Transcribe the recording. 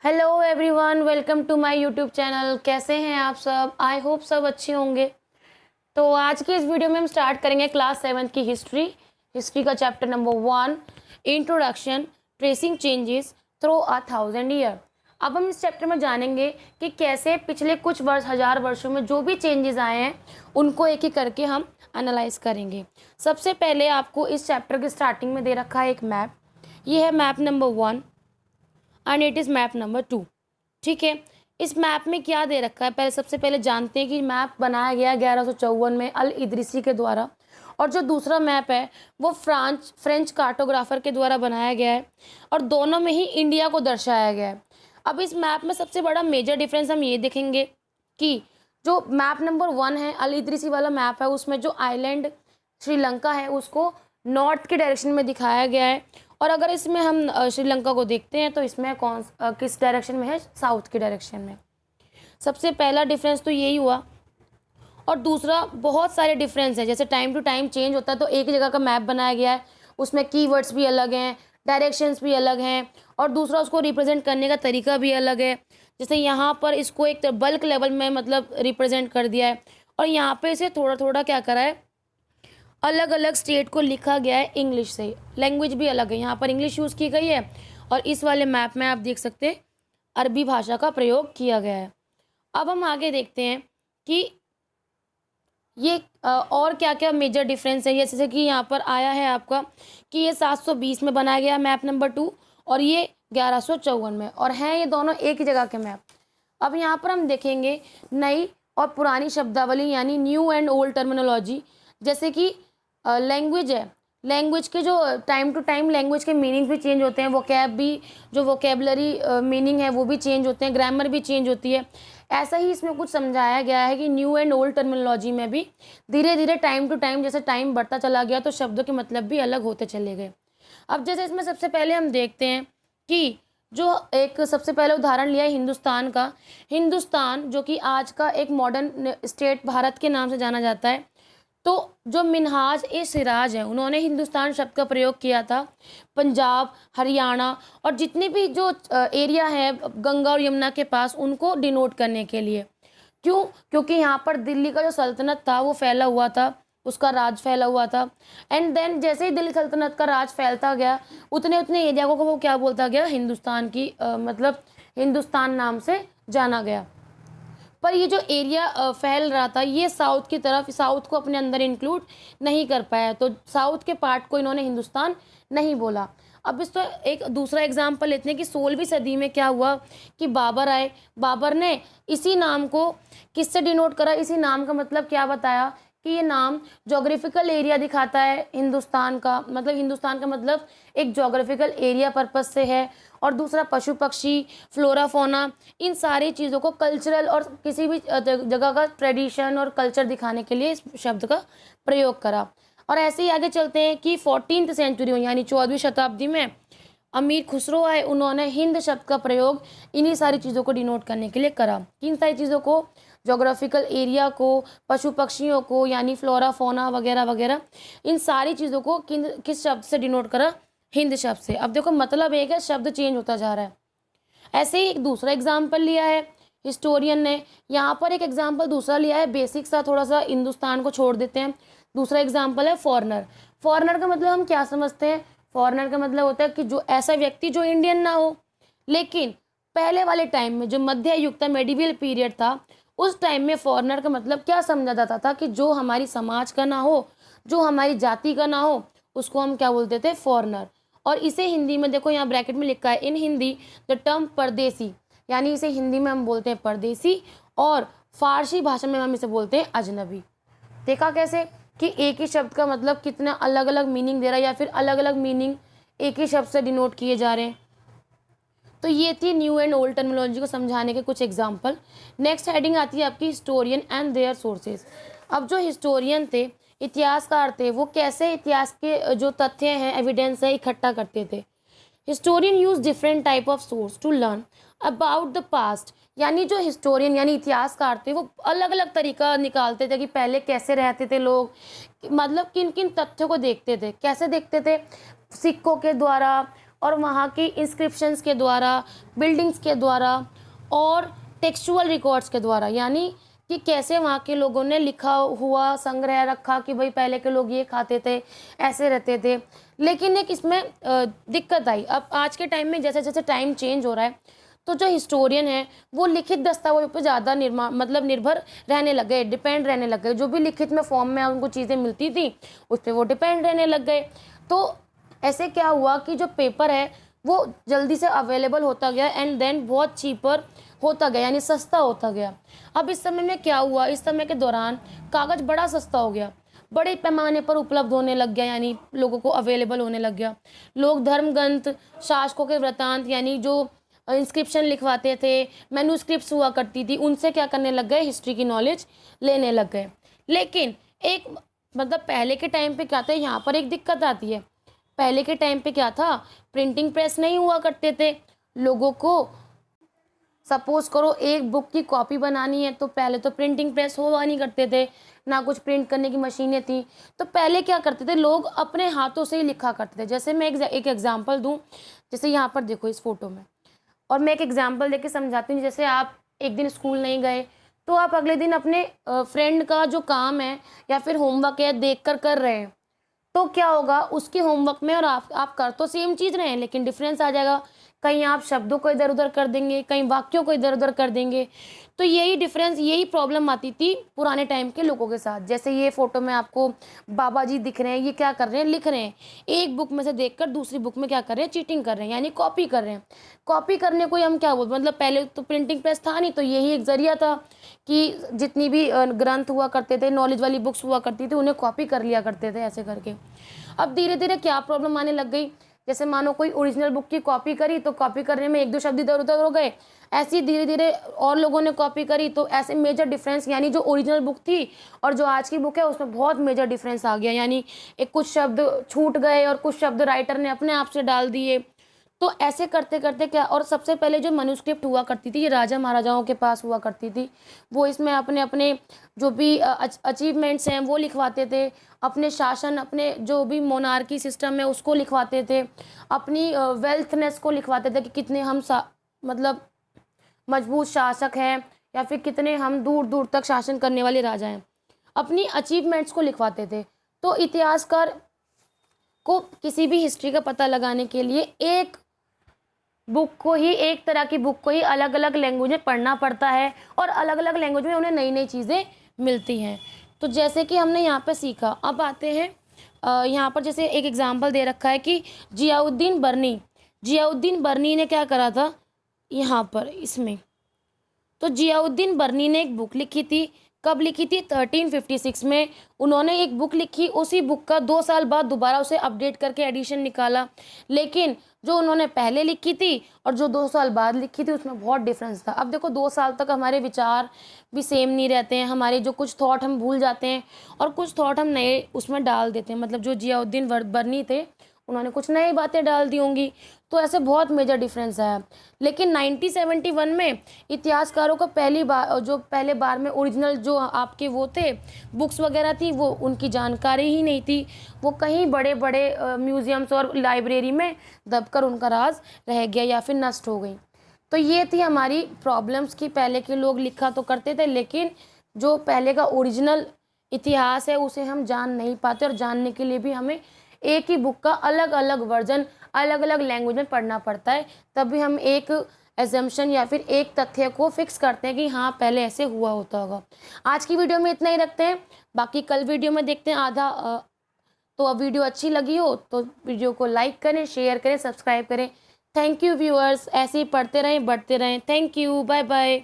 Hello everyone, welcome to my YouTube channel. कैसे हैं आप सब? आई होप सब अच्छे होंगे। तो आज की इस वीडियो में हम स्टार्ट करेंगे क्लास 7 की हिस्ट्री का chapter number 1, introduction, tracing changes through 1000 year. अब हम इस चैप्टर में जानेंगे कि कैसे पिछले कुछ हजार वर्षों में जो भी चेंजेस आए हैं उनको एक एक करके हम एनालाइज करेंगे। सबसे पहले आपको इस चैप्टर के स्टार्टिंग में दे रखा है एक मैप। ये है map number 1 and it is map number 2। ठीक है, इस मैप में क्या दे रखा है, सबसे पहले जानते हैं कि मैप बनाया गया 1154 में अल इदरीसी के द्वारा, और जो दूसरा मैप है वो फ्रेंच कार्टोग्राफर के द्वारा बनाया गया है, और दोनों में ही इंडिया को दर्शाया गया है। अब इस मैप में सबसे बड़ा मेजर डिफरेंस हम ये देखेंगे कि जो मैप नंबर 1 है, अल इदरीसी वाला मैप है, उसमें जो आइलैंड श्रीलंका है उसको नॉर्थ के डायरेक्शन में दिखाया गया है, और अगर इसमें हम श्रीलंका को देखते हैं तो इसमें किस डायरेक्शन में है? साउथ के डायरेक्शन में। सबसे पहला डिफरेंस तो यही हुआ। और दूसरा बहुत सारे डिफरेंस है, जैसे टाइम टू टाइम चेंज होता है, तो एक जगह का मैप बनाया गया है, उसमें कीवर्ड्स भी अलग हैं, डायरेक्शंस भी अलग हैं, और दूसरा उसको रिप्रेजेंट करने का तरीका भी अलग है। जैसे यहाँ पर इसको एक बल्क लेवल में मतलब रिप्रेजेंट कर दिया है, और यहाँ पर इसे थोड़ा थोड़ा क्या करा है, अलग अलग स्टेट को लिखा गया है इंग्लिश से। लैंग्वेज भी अलग है, यहाँ पर इंग्लिश यूज़ की गई है, और इस वाले मैप में आप देख सकते हैं अरबी भाषा का प्रयोग किया गया है। अब हम आगे देखते हैं कि ये और क्या क्या मेजर डिफरेंस है। जैसे कि यहाँ पर आया है आपका कि ये 720 में बनाया गया मैप नंबर 2, और ये 1154 में, और हैं ये दोनों एक ही जगह के मैप। अब यहाँ पर हम देखेंगे नई और पुरानी शब्दावली, यानी न्यू एंड ओल्ड टर्मिनोलॉजी। जैसे कि लैंग्वेज है, लैंग्वेज के जो टाइम टू टाइम लैंग्वेज के मीनिंग भी चेंज होते हैं, वोकैब भी, जो वोकेबलरी मीनिंग है वो भी चेंज होते हैं, ग्रामर भी चेंज होती है। ऐसा ही इसमें कुछ समझाया गया है कि न्यू एंड ओल्ड टर्मिनोलॉजी में भी धीरे धीरे टाइम टू टाइम जैसे टाइम बढ़ता चला गया तो शब्दों के मतलब भी अलग होते चले गए। अब जैसे इसमें सबसे पहले हम देखते हैं कि जो एक सबसे पहले उदाहरण लिया है हिंदुस्तान का। हिंदुस्तान जो कि आज का एक मॉडर्न स्टेट भारत के नाम से जाना जाता है, तो जो मिनहाज ए सिराज हैं उन्होंने हिंदुस्तान शब्द का प्रयोग किया था पंजाब, हरियाणा और जितने भी जो एरिया है गंगा और यमुना के पास, उनको डिनोट करने के लिए। क्यों? क्योंकि यहाँ पर दिल्ली का जो सल्तनत था वो फैला हुआ था, उसका राज फैला हुआ था। एंड देन जैसे ही दिल्ली सल्तनत का राज फैलता गया, उतने उतने एरिया को वो क्या बोलता गया? हिंदुस्तान की मतलब हिंदुस्तान नाम से जाना गया। पर ये जो एरिया फैल रहा था ये साउथ की तरफ, साउथ को अपने अंदर इंक्लूड नहीं कर पाया, तो साउथ के पार्ट को इन्होंने हिंदुस्तान नहीं बोला। अब इस तो एक दूसरा एग्जाम्पल लेते हैं कि 16वीं सदी में क्या हुआ कि बाबर आए। बाबर ने इसी नाम को किससे डिनोट करा? इसी नाम का मतलब क्या बताया कि ये नाम जोग्राफिकल एरिया दिखाता है हिंदुस्तान का, मतलब हिंदुस्तान का मतलब एक जोग्राफिकल एरिया पर्पस से है, और दूसरा पशु पक्षी, फ्लोरा फोना, इन सारी चीज़ों को कल्चरल और किसी भी जगह का ट्रेडिशन और कल्चर दिखाने के लिए इस शब्द का प्रयोग करा। और ऐसे ही आगे चलते हैं कि 14वीं सेंचुरी में यानी 14वीं शताब्दी में अमीर खुसरो आए, उन्होंने हिंद शब्द का प्रयोग इन्हीं सारी चीज़ों को डिनोट करने के लिए करा। किन सारी चीज़ों को? जोग्राफिकल एरिया को, पशु पक्षियों को यानी फ्लोरा फोना वगैरह वगैरह, इन सारी चीज़ों को किस शब्द से डिनोट करा? हिंद शब्द से। अब देखो मतलब एक है, शब्द चेंज होता जा रहा है। ऐसे ही एक दूसरा एग्जाम्पल लिया है हिस्टोरियन ने, यहाँ पर एक एग्जाम्पल दूसरा लिया है, बेसिक सा थोड़ा सा हिंदुस्तान को छोड़ देते हैं। दूसरा एग्जाम्पल है फॉरनर। फॉरनर का मतलब हम क्या समझते हैं? फॉरनर का मतलब होता है कि जो ऐसा व्यक्ति जो इंडियन ना हो, लेकिन पहले वाले टाइम में जो मध्य युग था, मेडिवल पीरियड था, उस टाइम में फॉरनर का मतलब क्या समझा जाता था कि जो हमारी समाज का ना हो, जो हमारी जाति का ना हो, उसको हम क्या बोलते थे? फॉरनर। और इसे हिंदी में देखो यहाँ ब्रैकेट में लिखा है, इन हिंदी द टर्म परदेसी, यानी इसे हिंदी में हम बोलते हैं परदेसी, और फारसी भाषा में हम इसे बोलते हैं अजनबी। देखा कैसे कि एक ही शब्द का मतलब कितना अलग अलग मीनिंग दे रहा है, या फिर अलग अलग मीनिंग एक ही शब्द से डिनोट किए जा रहे हैं। तो ये थी न्यू एंड ओल्ड टर्मिनोलॉजी को समझाने के कुछ एग्जाम्पल। नेक्स्ट हेडिंग आती है आपकी हिस्टोरियन एंड देयर सोर्सेज। अब जो हिस्टोरियन थे, इतिहासकार थे, वो कैसे इतिहास के जो तथ्य हैं, एविडेंस है, इकट्ठा करते थे। Historian use different type of source to learn about the past, यानी जो हिस्टोरियन यानी इतिहासकार थे वो अलग अलग तरीका निकालते थे कि पहले कैसे रहते थे लोग, मतलब किन किन तथ्यों को देखते थे। कैसे देखते थे? सिक्कों के द्वारा, और वहाँ की इंस्क्रिप्शंस के द्वारा, बिल्डिंग्स के द्वारा और टेक्सचुअल रिकॉर्ड्स के द्वारा, यानी कि कैसे वहाँ के लोगों ने लिखा हुआ संग्रह रखा कि भाई पहले के लोग ये खाते थे, ऐसे रहते थे। लेकिन एक इसमें दिक्कत आई। अब आज के टाइम में जैसे जैसे टाइम चेंज हो रहा है, तो जो हिस्टोरियन है वो लिखित दस्तावेज पर ज़्यादा निर्भर रहने लग गए, डिपेंड रहने लग गए। जो भी लिखित में फॉर्म में उनको चीज़ें मिलती थी उस पर वो डिपेंड रहने लग गए। तो ऐसे क्या हुआ कि जो पेपर है वो जल्दी से अवेलेबल होता गया एंड देन बहुत चीपर होता गया, यानी सस्ता होता गया। अब इस समय में क्या हुआ, इस समय के दौरान कागज़ बड़ा सस्ता हो गया, बड़े पैमाने पर उपलब्ध होने लग गया, यानी लोगों को अवेलेबल होने लग गया। लोग धर्मग्रंथ, शासकों के वृत्तांत, यानी जो इंस्क्रिप्शन लिखवाते थे, मैन्युस्क्रिप्ट्स हुआ करती थी, उनसे क्या करने लग गए, हिस्ट्री की नॉलेज लेने लग गए। लेकिन एक पहले के टाइम पे क्या था, यहाँ पर एक दिक्कत आती है। पहले के टाइम पे क्या था, प्रिंटिंग प्रेस नहीं हुआ करते थे। लोगों को सपोज करो एक बुक की कॉपी बनानी है तो पहले तो प्रिंटिंग प्रेस हुआ नहीं करते थे, ना कुछ प्रिंट करने की मशीनें थी। तो पहले क्या करते थे, लोग अपने हाथों से ही लिखा करते थे। जैसे मैं एक एग्जांपल दूं, जैसे यहाँ पर देखो इस फोटो में, और मैं एक एग्जांपल देके समझाती हूँ। जैसे आप एक दिन स्कूल नहीं गए तो आप अगले दिन अपने फ्रेंड का जो काम है या फिर होमवर्क है देख कर रहे हैं, तो क्या होगा, उसके होमवर्क में और आप कर तो सेम चीज़ रहे हैं लेकिन डिफरेंस आ जाएगा। कहीं आप शब्दों को इधर उधर कर देंगे, कहीं वाक्यों को इधर उधर कर देंगे। तो यही डिफरेंस, यही प्रॉब्लम आती थी पुराने टाइम के लोगों के साथ। जैसे ये फोटो में आपको बाबा जी दिख रहे हैं, ये क्या कर रहे हैं, लिख रहे हैं। एक बुक में से देखकर दूसरी बुक में क्या कर रहे हैं, चीटिंग कर रहे हैं, यानी कॉपी कर रहे हैं। कॉपी करने को ही हम क्या बोलते, पहले तो प्रिंटिंग प्रेस था नहीं, तो यही एक जरिया था कि जितनी भी ग्रंथ हुआ करते थे, नॉलेज वाली बुक्स हुआ करती थी, उन्हें कॉपी कर लिया करते थे ऐसे करके। अब धीरे धीरे क्या प्रॉब्लम आने लग गई, जैसे मानो कोई ओरिजिनल बुक की कॉपी करी तो कॉपी करने में एक दो शब्द इधर उधर हो गए, ऐसे ही धीरे धीरे और लोगों ने कॉपी करी, तो ऐसे मेजर डिफरेंस, यानी जो ओरिजिनल बुक थी और जो आज की बुक है उसमें बहुत मेजर डिफरेंस आ गया। यानी एक कुछ शब्द छूट गए और कुछ शब्द राइटर ने अपने आप से डाल दिए। तो ऐसे करते करते क्या, और सबसे पहले जो मैन्युस्क्रिप्ट हुआ करती थी ये राजा महाराजाओं के पास हुआ करती थी। वो इसमें अपने अपने जो भी अचीवमेंट्स हैं वो लिखवाते थे, अपने शासन, अपने जो भी मोनार्की सिस्टम है उसको लिखवाते थे, अपनी वेल्थनेस को लिखवाते थे कि कितने हम मतलब मजबूत शासक हैं या फिर कितने हम दूर दूर तक शासन करने वाले राजा हैं, अपनी अचीवमेंट्स को लिखवाते थे। तो इतिहासकार को किसी भी हिस्ट्री का पता लगाने के लिए एक बुक को ही, एक तरह की बुक को ही अलग अलग लैंग्वेज में पढ़ना पड़ता है और अलग अलग लैंग्वेज में उन्हें नई नई चीज़ें मिलती हैं। तो जैसे कि हमने यहाँ पे सीखा, अब आते हैं यहाँ पर जैसे एक एग्जांपल दे रखा है कि जियाउद्दीन बर्नी ने क्या करा था यहाँ पर इसमें। तो जियाउद्दीन बर्नी ने एक बुक लिखी थी, कब लिखी थी, 1356 में उन्होंने एक बुक लिखी। उसी बुक का 2 साल बाद दोबारा उसे अपडेट करके एडिशन निकाला। लेकिन जो उन्होंने पहले लिखी थी और जो 2 साल बाद लिखी थी उसमें बहुत डिफरेंस था। अब देखो 2 साल तक हमारे विचार भी सेम नहीं रहते हैं, हमारे जो कुछ थॉट हम भूल जाते हैं और कुछ थॉट हम नए उसमें डाल देते हैं। मतलब जो जियाउद्दीन बर्नी थे उन्होंने कुछ नई बातें डाल दी होंगी, तो ऐसे बहुत मेजर डिफरेंस आया। लेकिन 1971 में इतिहासकारों को पहले बार में ओरिजिनल जो आपके वो थे बुक्स वगैरह थी वो उनकी जानकारी ही नहीं थी। वो कहीं बड़े बड़े म्यूज़ियम्स और लाइब्रेरी में दबकर उनका राज रह गया या फिर नष्ट हो गई। तो ये थी हमारी प्रॉब्लम्स कि पहले के लोग लिखा तो करते थे लेकिन जो पहले का ओरिजिनल इतिहास है उसे हम जान नहीं पाते, और जानने के लिए भी हमें एक ही बुक का अलग अलग वर्जन अलग अलग लैंग्वेज में पढ़ना पड़ता है। तभी हम एक एजम्पशन या फिर एक तथ्य को फिक्स करते हैं कि हाँ पहले ऐसे हुआ होता होगा। आज की वीडियो में इतना ही रखते हैं, बाकी कल वीडियो में देखते हैं आधा। तो अब वीडियो अच्छी लगी हो तो वीडियो को लाइक करें, शेयर करें, सब्सक्राइब करें। थैंक यू व्यूअर्स, ऐसे ही पढ़ते रहें, बढ़ते रहें। Thank you, bye bye.